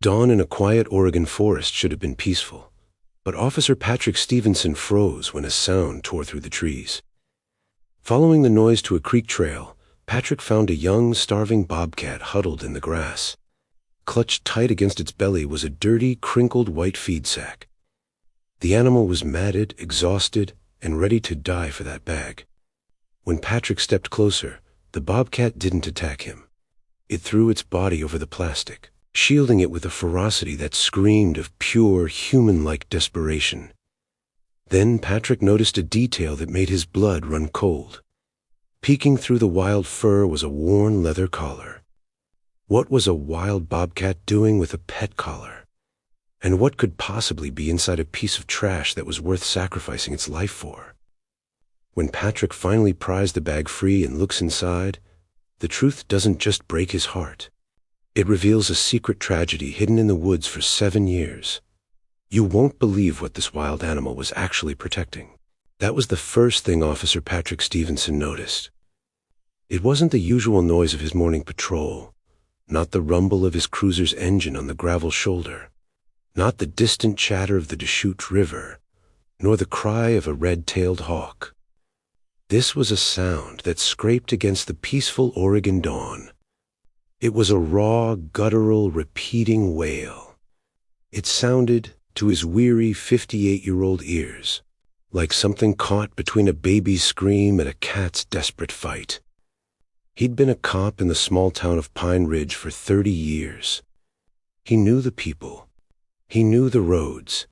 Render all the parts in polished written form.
Dawn in a quiet Oregon forest should have been peaceful, but Officer Patrick Stevenson froze when a sound tore through the trees. Following the noise to a creek trail, Patrick found a young, starving bobcat huddled in the grass. Clutched tight against its belly was a dirty, crinkled white feed sack. The animal was matted, exhausted, and ready to die for that bag. When Patrick stepped closer, the bobcat didn't attack him. It threw its body over the plastic, shielding it with a ferocity that screamed of pure, human-like desperation. Then Patrick noticed a detail that made his blood run cold. Peeking through the wild fur was a worn leather collar. What was a wild bobcat doing with a pet collar? And what could possibly be inside a piece of trash that was worth sacrificing its life for? When Patrick finally pries the bag free and looks inside, the truth doesn't just break his heart. It reveals a secret tragedy hidden in the woods for 7 years. You won't believe what this wild animal was actually protecting. That was the first thing Officer Patrick Stevenson noticed. It wasn't the usual noise of his morning patrol, not the rumble of his cruiser's engine on the gravel shoulder, not the distant chatter of the Deschutes River, nor the cry of a red-tailed hawk. This was a sound that scraped against the peaceful Oregon dawn. It was a raw, guttural, repeating wail. It sounded, to his weary 58-year-old ears, like something caught between a baby's scream and a cat's desperate fight. He'd been a cop in the small town of Pine Ridge for 30 years. He knew the people, he knew the roads,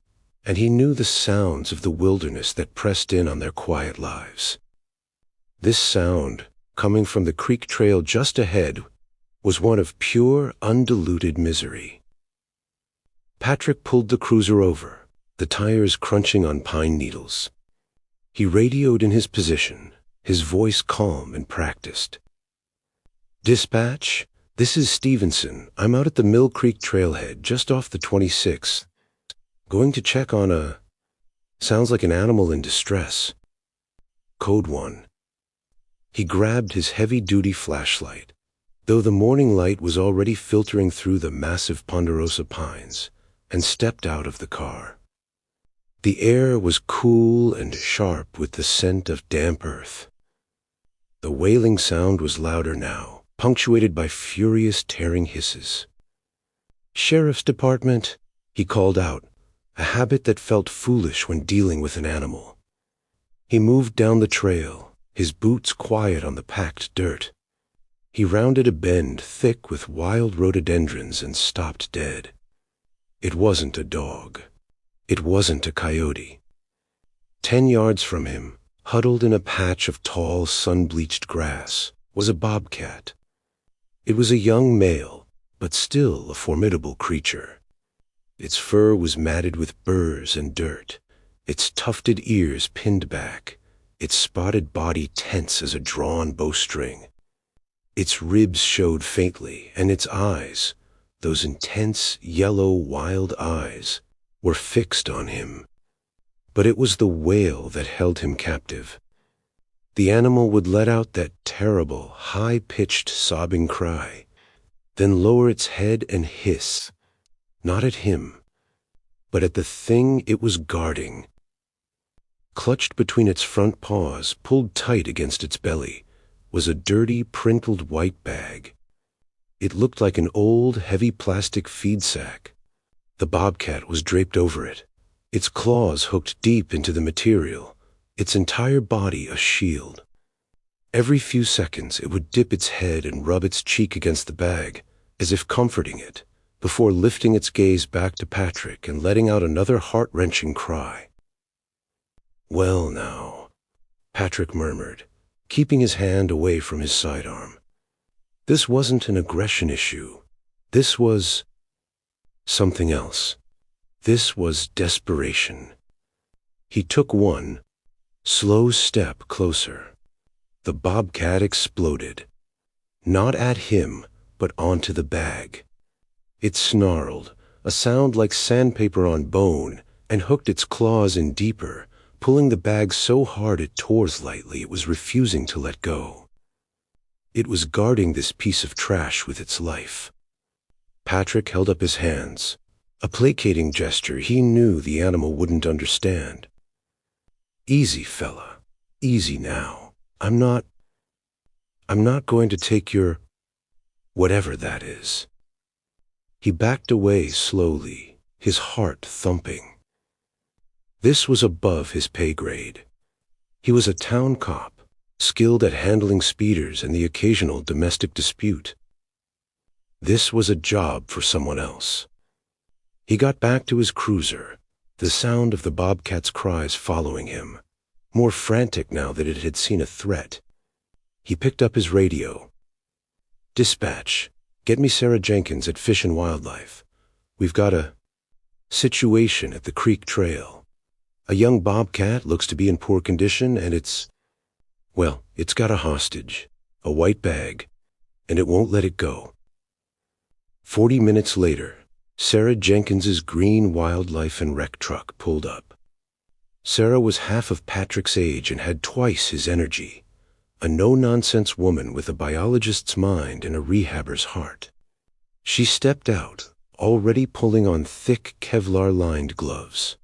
and he knew the sounds of the wilderness that pressed in on their quiet lives. This sound, coming from the creek trail just ahead, was one of pure, undiluted misery. Patrick pulled the cruiser over, the tires crunching on pine needles. He radioed in his position, his voice calm and practiced. "Dispatch, this is Stevenson. I'm out at the Mill Creek trailhead, just off the 26th. Going to check on a... sounds like an animal in distress. Code 1. He grabbed his heavy-duty flashlight, though the morning light was already filtering through the massive ponderosa pines, and stepped out of the car. The air was cool and sharp with the scent of damp earth. The wailing sound was louder now, punctuated by furious tearing hisses. "Sheriff's Department," he called out, a habit that felt foolish when dealing with an animal. He moved down the trail, his boots quiet on the packed dirt. He rounded a bend thick with wild rhododendrons and stopped dead. It wasn't a dog. It wasn't a coyote. 10 yards from him, huddled in a patch of tall, sun-bleached grass, was a bobcat. It was a young male, but still a formidable creature. Its fur was matted with burrs and dirt, its tufted ears pinned back, its spotted body tense as a drawn bowstring. Its ribs showed faintly, and its eyes, those intense, yellow, wild eyes, were fixed on him. But it was the wail that held him captive. The animal would let out that terrible, high-pitched, sobbing cry, then lower its head and hiss, not at him, but at the thing it was guarding. Clutched between its front paws, pulled tight against its belly, was a dirty, prinkled white bag. It looked like an old, heavy plastic feed sack. The bobcat was draped over it, its claws hooked deep into the material, its entire body a shield. Every few seconds it would dip its head and rub its cheek against the bag, as if comforting it, before lifting its gaze back to Patrick and letting out another heart-wrenching cry. "Well now," Patrick murmured, keeping his hand away from his sidearm. This wasn't an aggression issue. This was something else. This was desperation. He took one slow step closer. The bobcat exploded. Not at him, but onto the bag. It snarled, a sound like sandpaper on bone, and hooked its claws in deeper, pulling the bag so hard it tore slightly it was refusing to let go. It was guarding this piece of trash with its life. Patrick held up his hands, a placating gesture he knew the animal wouldn't understand. "Easy, fella. Easy now. I'm not going to take your whatever that is." He backed away slowly, his heart thumping. This was above his pay grade. He was a town cop, skilled at handling speeders and the occasional domestic dispute. This was a job for someone else. He got back to his cruiser, the sound of the bobcat's cries following him, more frantic now that it had seen a threat. He picked up his radio. "Dispatch, get me Sarah Jenkins at Fish and Wildlife. We've got a situation at the creek trail. A young bobcat looks to be in poor condition, and it's got a hostage, a white bag, and it won't let it go." 40 minutes later, Sarah Jenkins's green wildlife and rec truck pulled up. Sarah was half of Patrick's age and had twice his energy, a no-nonsense woman with a biologist's mind and a rehabber's heart. She stepped out, already pulling on thick Kevlar-lined gloves.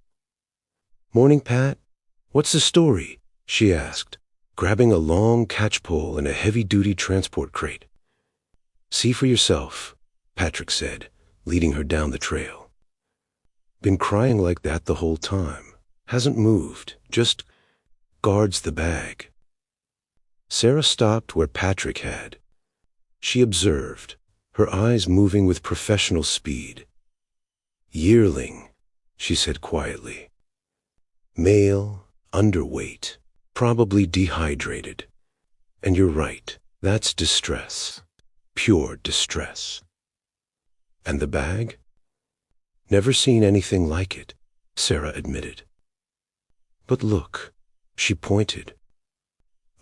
"Morning, Pat. What's the story?" she asked, grabbing a long catch-pole and a heavy-duty transport crate. "See for yourself," Patrick said, leading her down the trail. "Been crying like that the whole time. Hasn't moved, just guards the bag." Sarah stopped where Patrick had. She observed, her eyes moving with professional speed. "Yearling," she said quietly. "Male, underweight, probably dehydrated. And you're right, that's distress. Pure distress." "And the bag?" "Never seen anything like it," Sarah admitted. "But look," she pointed.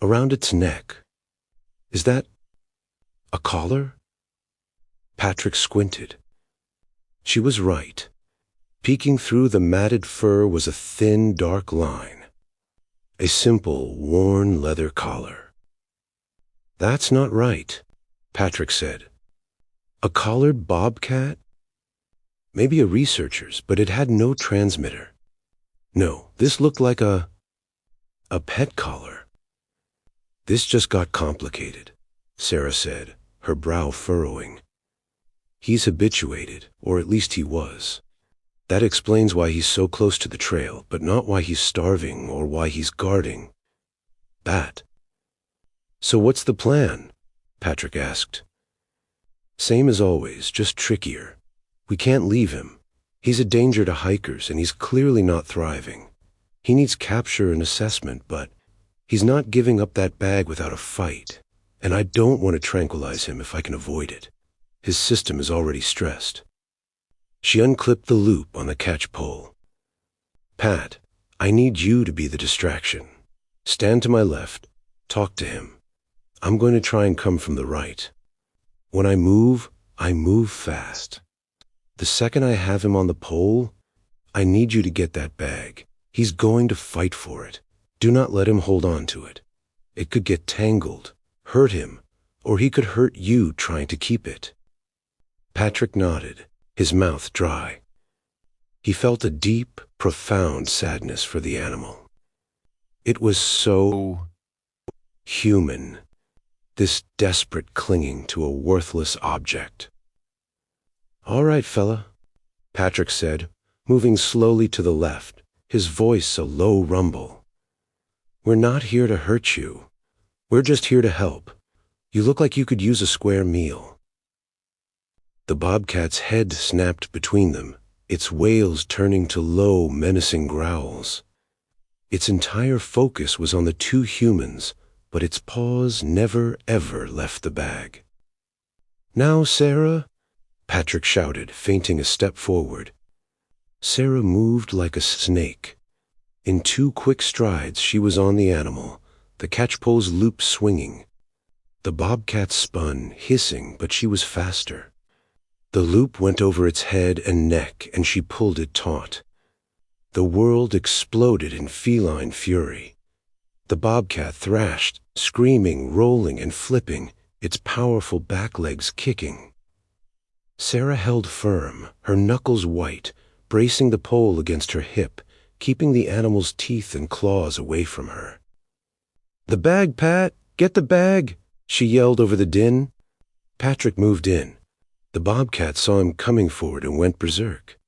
"Around its neck. Is that a collar?" Patrick squinted. She was right. Peeking through the matted fur was a thin, dark line. A simple, worn leather collar. "That's not right," Patrick said. "A collared bobcat? Maybe a researcher's, but it had no transmitter. No, this looked like a pet collar." "This just got complicated," Sarah said, her brow furrowing. "He's habituated, or at least he was. That explains why he's so close to the trail, but not why he's starving or why he's guarding. Bat." "So what's the plan?" Patrick asked. "Same as always, just trickier. We can't leave him. He's a danger to hikers, and he's clearly not thriving. He needs capture and assessment, but he's not giving up that bag without a fight, and I don't want to tranquilize him if I can avoid it. His system is already stressed." She unclipped the loop on the catch pole. "Pat, I need you to be the distraction. Stand to my left. Talk to him. I'm going to try and come from the right. When I move fast. The second I have him on the pole, I need you to get that bag. He's going to fight for it. Do not let him hold on to it. It could get tangled, hurt him, or he could hurt you trying to keep it." Patrick nodded, his mouth dry. He felt a deep, profound sadness for the animal. It was so human, this desperate clinging to a worthless object. "All right, fella," Patrick said, moving slowly to the left, his voice a low rumble. "We're not here to hurt you. We're just here to help. You look like you could use a square meal." The bobcat's head snapped between them, its wails turning to low, menacing growls. Its entire focus was on the two humans, but its paws never, ever left the bag. "Now, Sarah," Patrick shouted, feinting a step forward. Sarah moved like a snake. In 2 quick strides she was on the animal, the catchpole's loop swinging. The bobcat spun, hissing, but she was faster. The loop went over its head and neck, and she pulled it taut. The world exploded in feline fury. The bobcat thrashed, screaming, rolling, and flipping, its powerful back legs kicking. Sarah held firm, her knuckles white, bracing the pole against her hip, keeping the animal's teeth and claws away from her. "The bag, Pat! Get the bag!" she yelled over the din. Patrick moved in. The bobcat saw him coming forward and went berserk.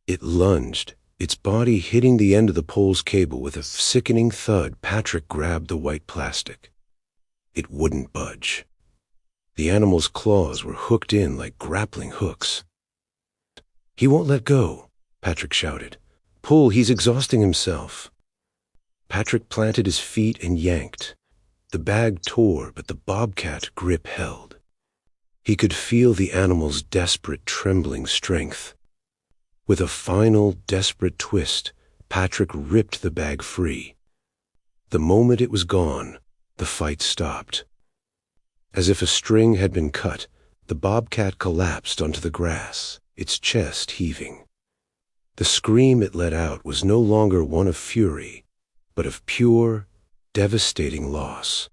It lunged, its body hitting the end of the pole's cable with a sickening thud. Patrick grabbed the white plastic. It wouldn't budge. The animal's claws were hooked in like grappling hooks. "He won't let go," Patrick shouted. "Pull, he's exhausting himself." Patrick planted his feet and yanked. The bag tore, but the bobcat grip held. He could feel the animal's desperate, trembling strength. With a final, desperate twist, Patrick ripped the bag free. The moment it was gone, the fight stopped. As if a string had been cut, the bobcat collapsed onto the grass, its chest heaving. The scream it let out was no longer one of fury, but of pure, devastating loss.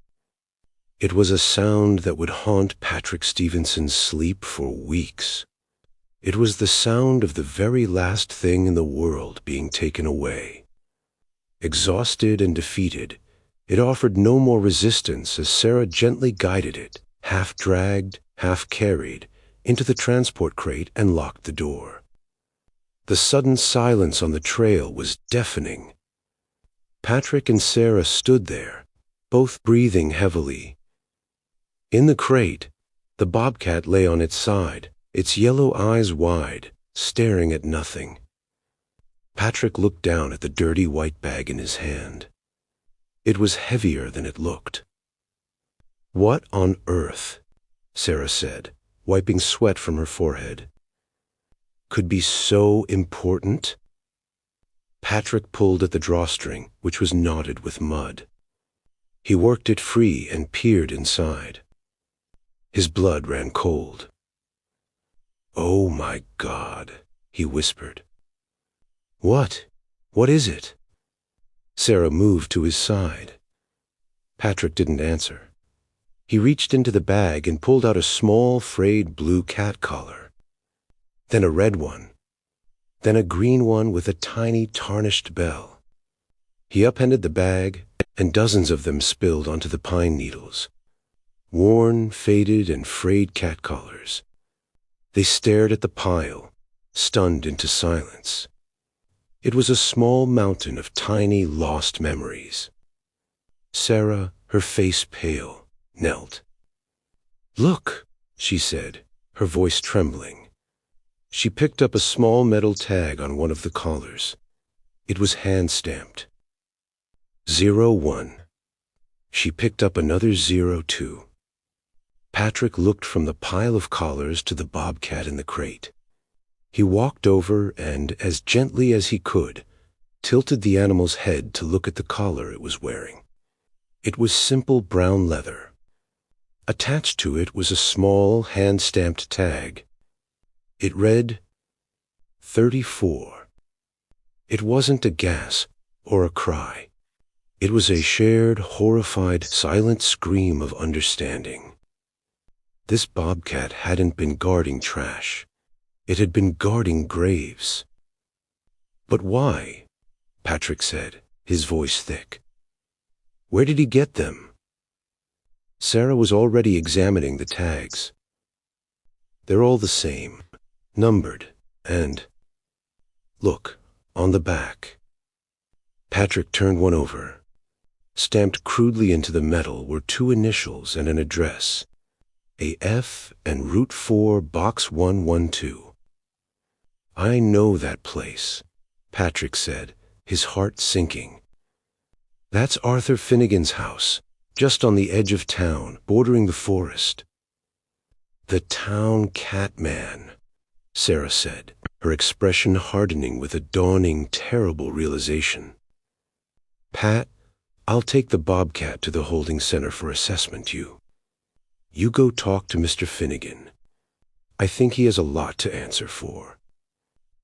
It was a sound that would haunt Patrick Stevenson's sleep for weeks. It was the sound of the very last thing in the world being taken away. Exhausted and defeated, it offered no more resistance as Sarah gently guided it, half dragged, half carried, into the transport crate and locked the door. The sudden silence on the trail was deafening. Patrick and Sarah stood there, both breathing heavily. In the crate, the bobcat lay on its side, its yellow eyes wide, staring at nothing. Patrick looked down at the dirty white bag in his hand. It was heavier than it looked. "What on earth," Sarah said, wiping sweat from her forehead, "could be so important?" Patrick pulled at the drawstring, which was knotted with mud. He worked it free and peered inside. His blood ran cold. "Oh my God," he whispered. "What? What is it?" Sarah moved to his side. Patrick didn't answer. He reached into the bag and pulled out a small, frayed blue cat collar. Then a red one. Then a green one with a tiny, tarnished bell. He upended the bag, and dozens of them spilled onto the pine needles. Worn, faded, and frayed cat collars. They stared at the pile, stunned into silence. It was a small mountain of tiny, lost memories. Sarah, her face pale, knelt. "Look," she said, her voice trembling. She picked up a small metal tag on one of the collars. It was hand-stamped. 01. She picked up another 02. Patrick looked from the pile of collars to the bobcat in the crate. He walked over and, as gently as he could, tilted the animal's head to look at the collar it was wearing. It was simple brown leather. Attached to it was a small, hand-stamped tag. It read, 34. It wasn't a gasp or a cry. It was a shared, horrified, silent scream of understanding. This bobcat hadn't been guarding trash. It had been guarding graves. "But why?" Patrick said, his voice thick. "Where did he get them?" Sarah was already examining the tags. "They're all the same, numbered, and look, on the back." Patrick turned one over. Stamped crudely into the metal were two initials and an address, a F and Route 4, Box 112. "I know that place," Patrick said, his heart sinking. "That's Arthur Finnegan's house, just on the edge of town, bordering the forest." "The town cat man," Sarah said, her expression hardening with a dawning, terrible realization. "Pat, I'll take the bobcat to the holding center for assessment. You go talk to Mr. Finnegan. I think he has a lot to answer for."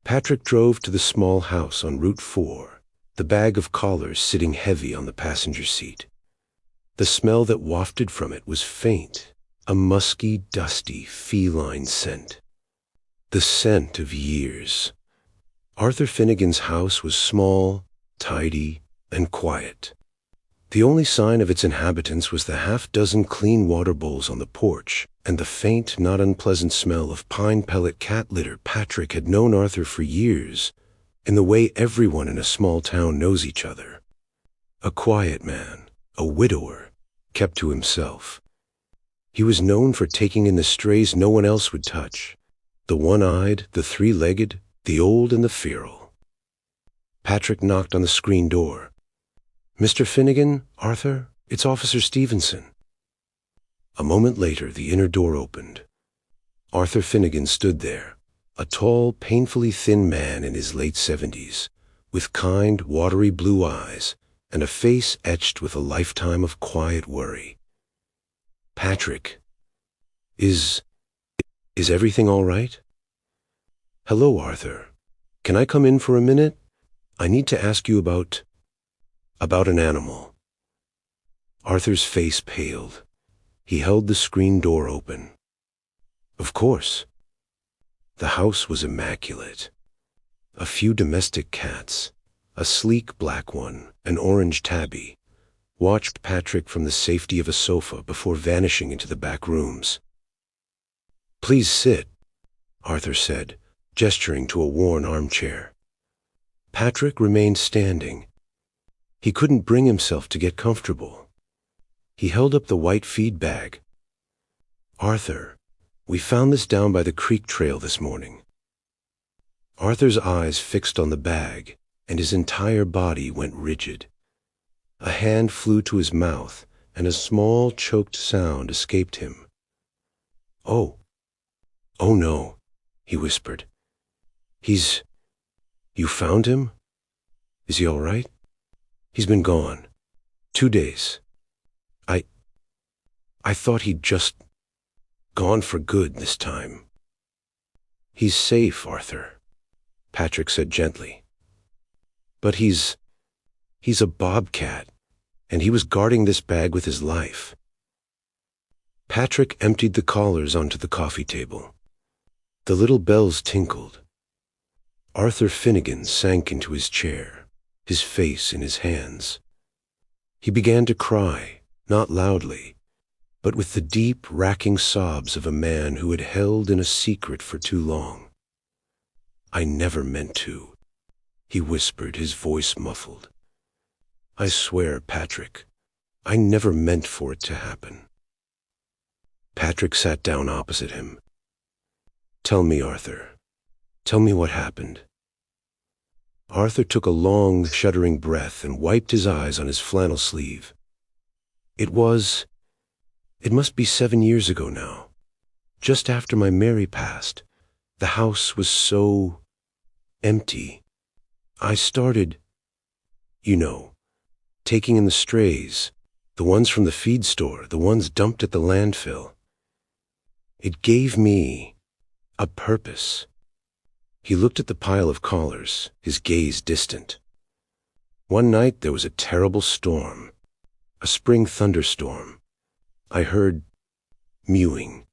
Patrick drove to the small house on Route 4, the bag of collars sitting heavy on the passenger seat. The smell that wafted from it was faint, a musky, dusty, feline scent. The scent of years. Arthur Finnegan's house was small, tidy, and quiet. The only sign of its inhabitants was the half-dozen clean water bowls on the porch and the faint, not unpleasant smell of pine pellet cat litter. Patrick had known Arthur for years, in the way everyone in a small town knows each other. A quiet man, a widower, kept to himself. He was known for taking in the strays no one else would touch, the one-eyed, the three-legged, the old and the feral. Patrick knocked on the screen door. "Mr. Finnegan, Arthur, it's Officer Stevenson." A moment later, the inner door opened. Arthur Finnegan stood there, a tall, painfully thin man in his late 70s, with kind, watery blue eyes and a face etched with a lifetime of quiet worry. "Patrick, is everything all right?" "Hello, Arthur. Can I come in for a minute? I need to ask you about an animal." Arthur's face paled. He held the screen door open. "Of course." The house was immaculate. A few domestic cats, a sleek black one, an orange tabby, watched Patrick from the safety of a sofa before vanishing into the back rooms. "Please sit," Arthur said, gesturing to a worn armchair. Patrick remained standing. He couldn't bring himself to get comfortable. He held up the white feed bag. "Arthur, we found this down by the creek trail this morning." Arthur's eyes fixed on the bag, and his entire body went rigid. A hand flew to his mouth, and a small, choked sound escaped him. Oh no," he whispered. You found him? Is he all right?" "He's been gone. 2 days. I thought he'd just gone for good this time." "He's safe, Arthur," Patrick said gently. "But he's a bobcat, and he was guarding this bag with his life." Patrick emptied the collars onto the coffee table. The little bells tinkled. Arthur Finnegan sank into his chair, his face in his hands. He began to cry, not loudly, but with the deep, racking sobs of a man who had held in a secret for too long. "I never meant to," he whispered, his voice muffled. "I swear, Patrick, I never meant for it to happen." Patrick sat down opposite him. "Tell me, Arthur. Tell me what happened." Arthur took a long, shuddering breath and wiped his eyes on his flannel sleeve. It must be 7 years ago now. Just after my Mary passed, the house was so empty. I started, taking in the strays, the ones from the feed store, the ones dumped at the landfill. It gave me a purpose. He looked at the pile of collars, his gaze distant. "One night there was a terrible storm, a spring thunderstorm. I heard mewing.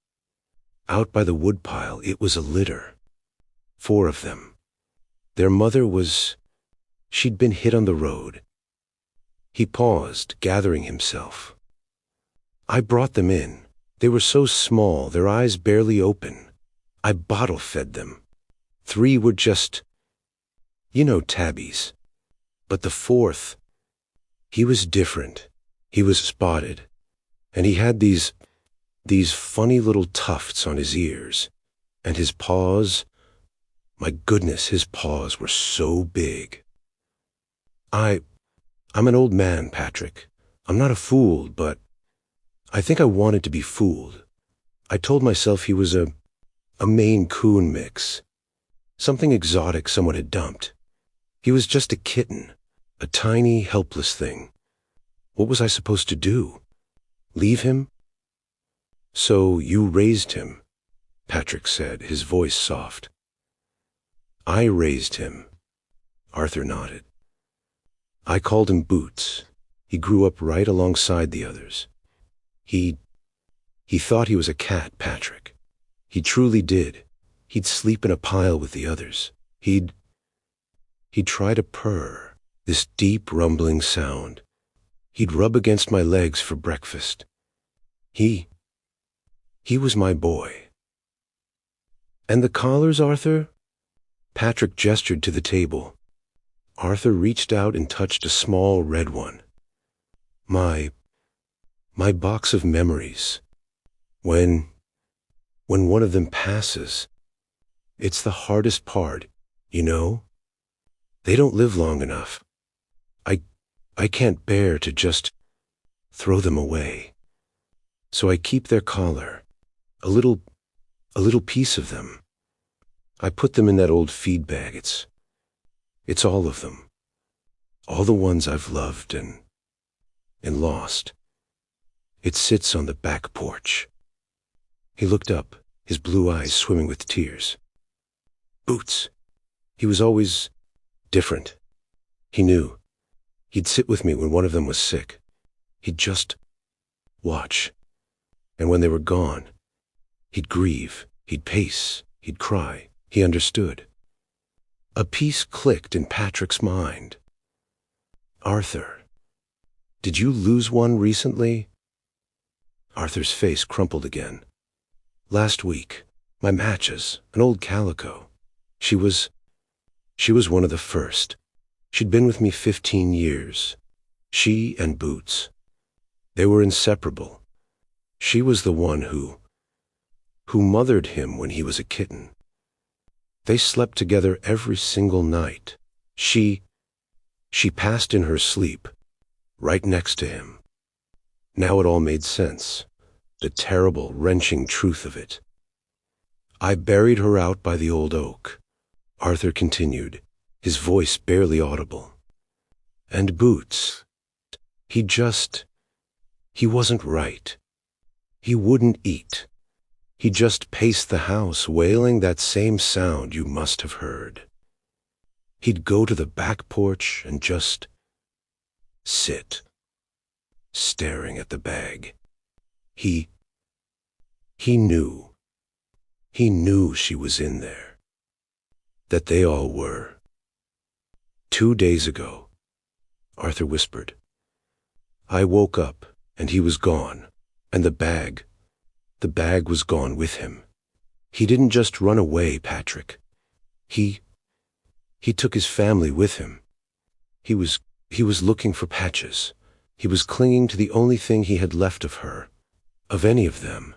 Out by the woodpile, it was a litter. 4 of them. Their mother she'd been hit on the road." He paused, gathering himself. "I brought them in. They were so small, their eyes barely open. I bottle-fed them. 3 were just, tabbies. But the 4th, he was different. He was spotted. And he had these funny little tufts on his ears. And his paws, my goodness, his paws were so big. I'm an old man, Patrick. I'm not a fool, but I think I wanted to be fooled. I told myself he was a Maine Coon mix. Something exotic someone had dumped. He was just a kitten, a tiny, helpless thing. What was I supposed to do? Leave him?" "So you raised him," Patrick said, his voice soft. "I raised him," Arthur nodded. "I called him Boots. He grew up right alongside the others. He thought he was a cat, Patrick. He truly did. He'd sleep in a pile with the others. He'd try to purr, this deep rumbling sound. He'd rub against my legs for breakfast. He was my boy. And the collars, Arthur? Patrick gestured to the table. Arthur reached out and touched a small red one. My box of memories. When one of them passes, it's the hardest part, you know? They don't live long enough. I can't bear to just throw them away. So I keep their collar, a little piece of them. I put them in that old feed bag. It's all of them. All the ones I've loved and lost. It sits on the back porch. He looked up, his blue eyes swimming with tears. Boots. He was always different. He knew. He'd sit with me when one of them was sick. He'd just watch. And when they were gone, he'd grieve, he'd pace, he'd cry. He understood. A piece clicked in Patrick's mind. Arthur, did you lose one recently? Arthur's face crumpled again. Last week, my matches, an old calico. She was one of the first. She'd been with me 15 years. She and Boots. They were inseparable. She was the one who mothered him when he was a kitten. They slept together every single night. She passed in her sleep, right next to him. Now it all made sense, the terrible, wrenching truth of it. I buried her out by the old oak, Arthur continued, his voice barely audible. And Boots, he wasn't right. He wouldn't eat. He just paced the house, wailing that same sound you must have heard. He'd go to the back porch and just sit, staring at the bag. He knew. He knew she was in there. That they all were. 2 days ago, Arthur whispered. I woke up, and he was gone, and the bag was gone with him. He didn't just run away, Patrick. He took his family with him. He was looking for Patches. He was clinging to the only thing he had left of her, of any of them.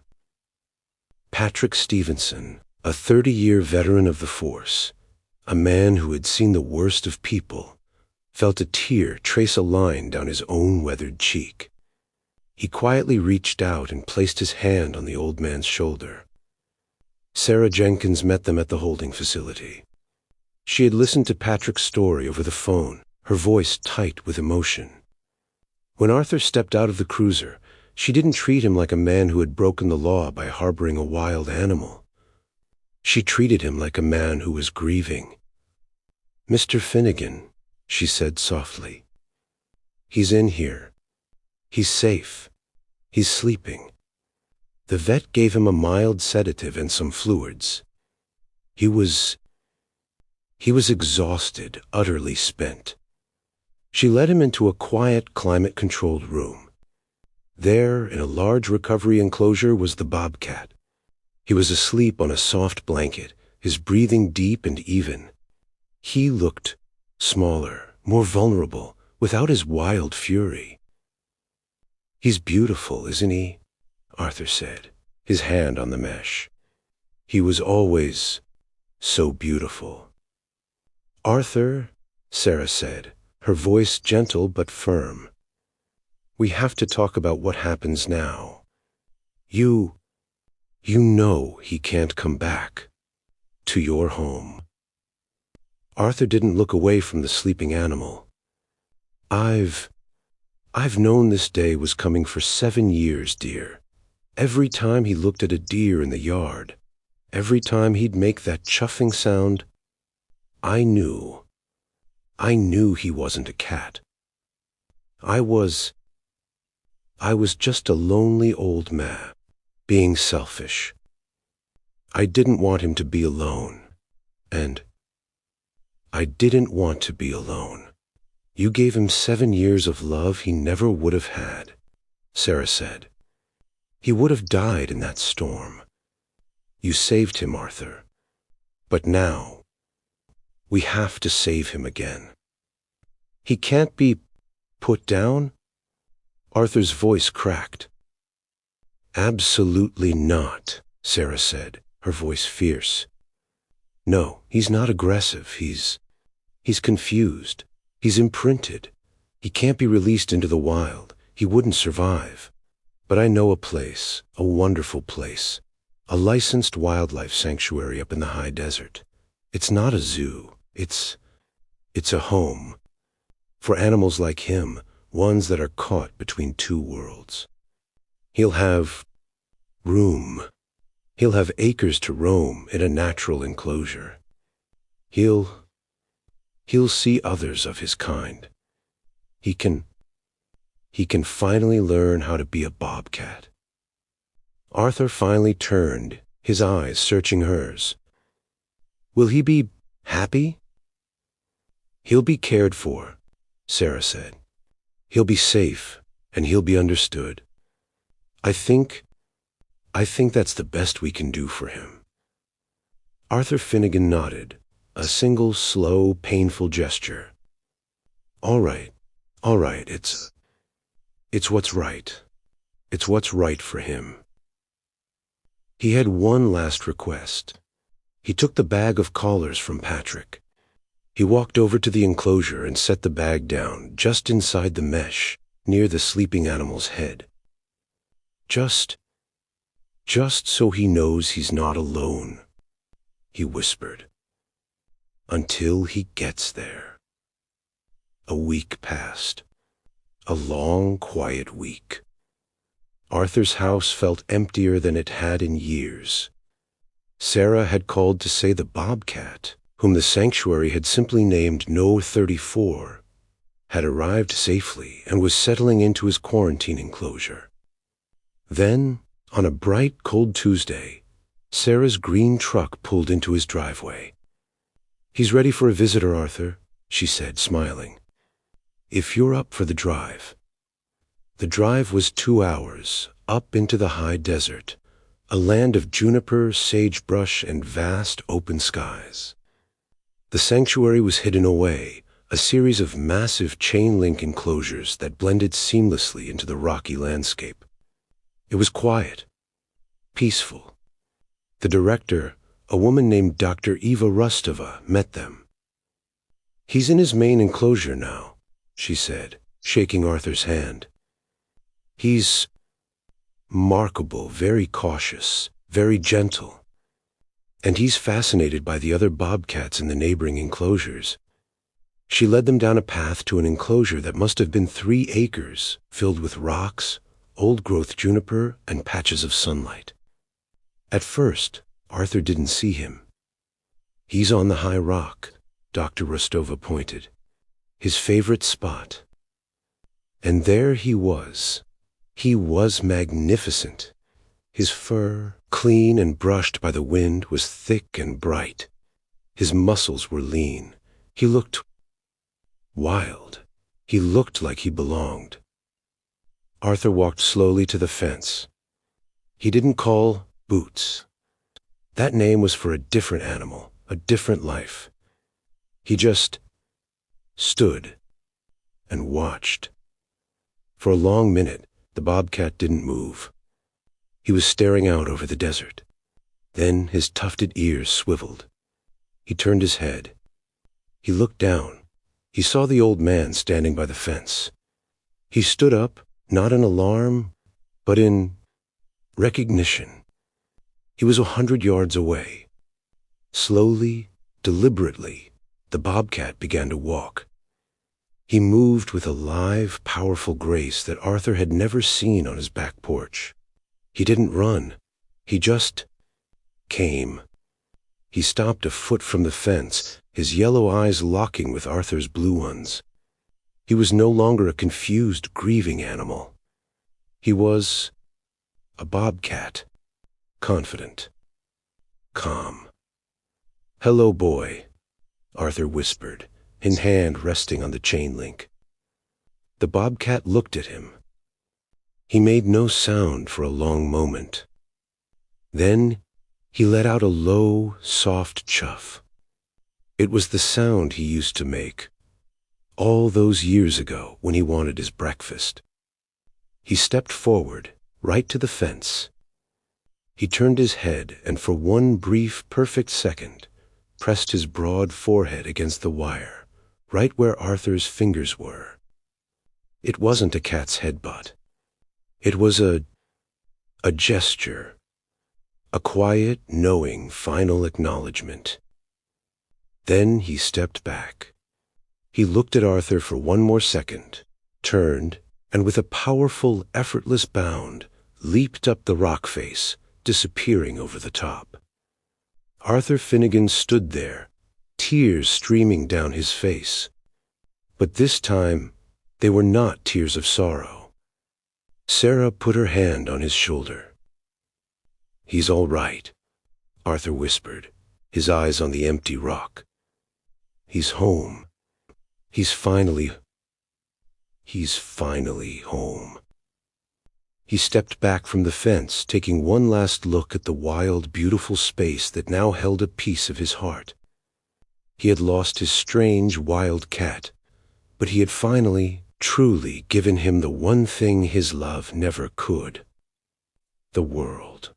Patrick Stevenson, a 30-year veteran of the force, a man who had seen the worst of people, felt a tear trace a line down his own weathered cheek. He quietly reached out and placed his hand on the old man's shoulder. Sarah Jenkins met them at the holding facility. She had listened to Patrick's story over the phone, her voice tight with emotion. When Arthur stepped out of the cruiser, she didn't treat him like a man who had broken the law by harboring a wild animal. She treated him like a man who was grieving. Mr. Finnegan, she said softly. He's in here. He's safe. He's sleeping. The vet gave him a mild sedative and some fluids. He was exhausted, utterly spent. She led him into a quiet, climate-controlled room. There, in a large recovery enclosure, was the Bobcat. He was asleep on a soft blanket, his breathing deep and even. He looked smaller, more vulnerable, without his wild fury. He's beautiful, isn't he? Arthur said, his hand on the mesh. He was always so beautiful. Arthur, Sarah said, her voice gentle but firm. We have to talk about what happens now. You know he can't come back to your home. Arthur didn't look away from the sleeping animal. I've known this day was coming for 7 years, dear. Every time he looked at a deer in the yard, every time he'd make that chuffing sound, I knew he wasn't a cat. I was just a lonely old man, being selfish. I didn't want him to be alone. And I didn't want to be alone. You gave him 7 years of love he never would have had, Sarah said. He would have died in that storm. You saved him, Arthur. But now, we have to save him again. He can't be put down? Arthur's voice cracked. Absolutely not, Sarah said, her voice fierce. No, he's not aggressive. He's confused. He's imprinted. He can't be released into the wild. He wouldn't survive. But I know a place, a wonderful place, a licensed wildlife sanctuary up in the high desert. It's not a zoo. It's a home. For animals like him, ones that are caught between two worlds. He'll have room. He'll have acres to roam in a natural enclosure. He'll see others of his kind. He can finally learn how to be a bobcat. Arthur finally turned, his eyes searching hers. Will he be happy? He'll be cared for, Sarah said. He'll be safe, and he'll be understood. I think that's the best we can do for him. Arthur Finnegan nodded, a single, slow, painful gesture. All right, it's what's right. It's what's right for him. He had one last request. He took the bag of collars from Patrick. He walked over to the enclosure and set the bag down just inside the mesh, near the sleeping animal's head. Just so he knows he's not alone, he whispered. Until he gets there. A week passed. A long, quiet week. Arthur's house felt emptier than it had in years. Sarah had called to say the bobcat, whom the sanctuary had simply named No 34, had arrived safely and was settling into his quarantine enclosure. Then, on a bright, cold Tuesday, Sarah's green truck pulled into his driveway. He's ready for a visitor, Arthur, she said, smiling. If you're up for the drive. The drive was 2 hours, up into the high desert, a land of juniper, sagebrush, and vast open skies. The sanctuary was hidden away, a series of massive chain-link enclosures that blended seamlessly into the rocky landscape. It was quiet, peaceful. The director, a woman named Dr. Eva Rustova, met them. He's in his main enclosure now, she said, shaking Arthur's hand. He's remarkable, very cautious, very gentle. And he's fascinated by the other bobcats in the neighboring enclosures. She led them down a path to an enclosure that must have been 3 acres, filled with rocks, old-growth juniper, and patches of sunlight. At first, Arthur didn't see him. He's on the high rock, Dr. Rostova pointed, his favorite spot. And there he was. He was magnificent. His fur, clean and brushed by the wind, was thick and bright. His muscles were lean. He looked wild. He looked like he belonged. Arthur walked slowly to the fence. He didn't call Boots. That name was for a different animal, a different life. He just stood and watched. For a long minute, the bobcat didn't move. He was staring out over the desert. Then his tufted ears swiveled. He turned his head. He looked down. He saw the old man standing by the fence. He stood up, not in alarm, but in recognition. He was 100 yards away. Slowly, deliberately, the bobcat began to walk. He moved with a lithe, powerful grace that Arthur had never seen on his back porch. He didn't run. He just came. He stopped a foot from the fence, his yellow eyes locking with Arthur's blue ones. He was no longer a confused, grieving animal. He was a bobcat, confident. calm. "Hello, boy," Arthur whispered, his hand resting on the chain link. The bobcat looked at him. He made no sound for a long moment. Then he let out a low, soft chuff. It was the sound he used to make all those years ago when he wanted his breakfast. He stepped forward, right to the fence. He turned his head and for one brief, perfect second, pressed his broad forehead against the wire, right where Arthur's fingers were. It wasn't a cat's headbutt. It was a gesture, a quiet, knowing, final acknowledgement. Then he stepped back. He looked at Arthur for one more second, turned, and with a powerful, effortless bound, leaped up the rock face, disappearing over the top. Arthur Finnegan stood there, tears streaming down his face. But this time, they were not tears of sorrow. Sarah put her hand on his shoulder. "He's all right," Arthur whispered, his eyes on the empty rock. "He's home. He's finally home." He stepped back from the fence, taking one last look at the wild, beautiful space that now held a piece of his heart. He had lost his strange, wild cat, but he had finally, truly given him the one thing his love never could: the world.